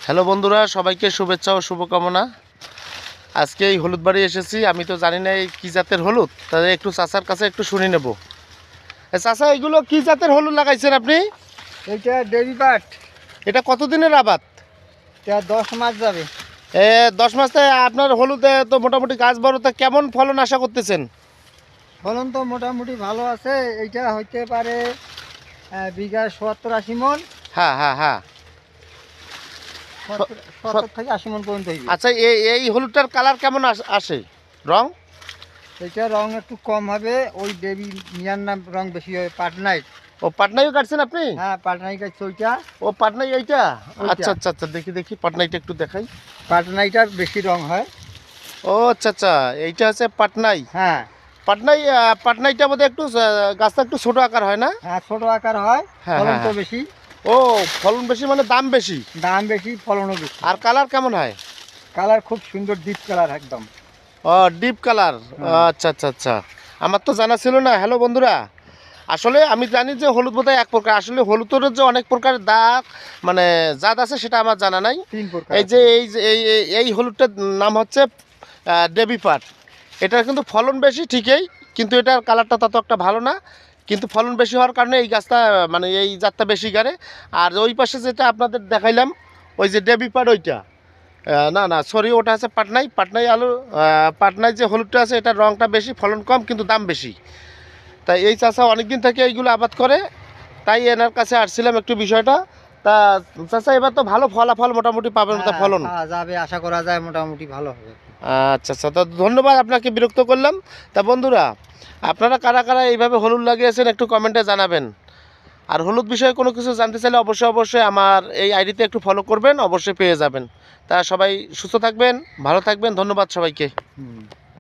Hello বন্ধুরা, সবাইকে শুভেচ্ছা ও শুভকামনা। আজকে এই হলুদ বাড়ি এসেছি। আমি তো জানি না এই কী জাতের হলুদ, তাহলে একটু চাচার কাছে একটু শুনে নেব। চাচা, এগুলো কী জাতের হলুদ লাগাইছেন আপনি? এইটা দেবী পাট। এটা কতদিনের আবাদ? এটা 10 মাস যাবে। 10 মাসে আপনার হলুদে তো মোটামুটি গাছ বড়, তা কেমন ফলন আশা করতেছেন? ফলন তো মোটামুটি ভালো আছে। এইটা হইতে পারে বিঘা 70-80 মন। হ্যাঁ হ্যাঁ হ্যাঁ। 70 থেকে 80 মন পর্যন্ত হইবে। আচ্ছা, এই হলুদটার কালার কেমন আসে, রং? এইটা রং একটু কম হবে, ওই দেবী মিয়ার নাম রং বেশি হবে। পাটনাইট। ও, পাটনাইও কাটছেন আপনি? হ্যাঁ, পাটনাইট আছে ওইটা। ও, পাটনাই এইটা? ওইটা। আচ্ছা আচ্ছা আচ্ছা, দেখি দেখি পাটনাইটা একটু দেখাই। পাটনাইটার বেশি রং হয়। ও আচ্ছা আচ্ছা, এইটা হচ্ছে পাটনাই। হ্যাঁ পাটনাইটা বোধহয় একটু গাছটা একটু ছোট আকার হয় না? হ্যাঁ, ছোট আকার হয়। হ্যাঁ, ফলন হ্যাঁ, তো হ্যাঁ। বেশি। ও, ফলন বেশি মানে দাম বেশি? দাম বেশি, ফলনও বেশি। আর কালার কেমন হয়? কালার খুব সুন্দর, ডিপ কালার একদম। ও, ডিপ কালার। আচ্ছা আচ্ছা আচ্ছা, আমার তো জানা ছিল না। হ্যালো বন্ধুরা, আসলে আমি জানি যে হলুদ বোধহয় এক প্রকার, আসলে হলুদের যে অনেক প্রকার দাগ মানে জাত আছে সেটা আমার জানা নাই। 3 প্রকার। এই যে এই হলুদটার নাম হচ্ছে ডেবি পাট। এটার কিন্তু ফলন বেশি ঠিকই, কিন্তু এটার কালারটা তত একটা ভালো না। কিন্তু ফলন বেশি হওয়ার কারণে এই গাছটা মানে এই জাতটা বেশি গাড়ে। আর ওই পাশে যেটা আপনাদের দেখাইলাম, ওই যে ডেবি পাট, ওইটা না না সরি, ওটা আছে পাটনাই আলু। পাটনাই যে হলুদটা আছে এটার রঙটা বেশি, ফলন কম, কিন্তু দাম বেশি। তাই এই চাষা অনেকদিন থেকে এইগুলো আবাদ করে, তাই এনার কাছে আসছিলাম একটু বিষয়টা। তা চাষা, এবার তো ভালো ফলাফল মোটামুটি পাবেন তো ফলন? হ্যাঁ, যাবে, আশা করা যায় মোটামুটি ভালো হবে। আচ্ছা আচ্ছা, তো ধন্যবাদ, আপনাকে বিরক্ত করলাম। তা বন্ধুরা, আপনারা কারা কারা এইভাবে হলুদ লাগিয়েছেন একটু কমেন্টে জানাবেন। আর হলুদ বিষয়ে কোনো কিছু জানতে চাইলে অবশ্যই আমার এই আইডিতে একটু ফলো করবেন, অবশ্যই পেয়ে যাবেন। তা সবাই সুস্থ থাকবেন, ভালো থাকবেন, ধন্যবাদ সবাইকে।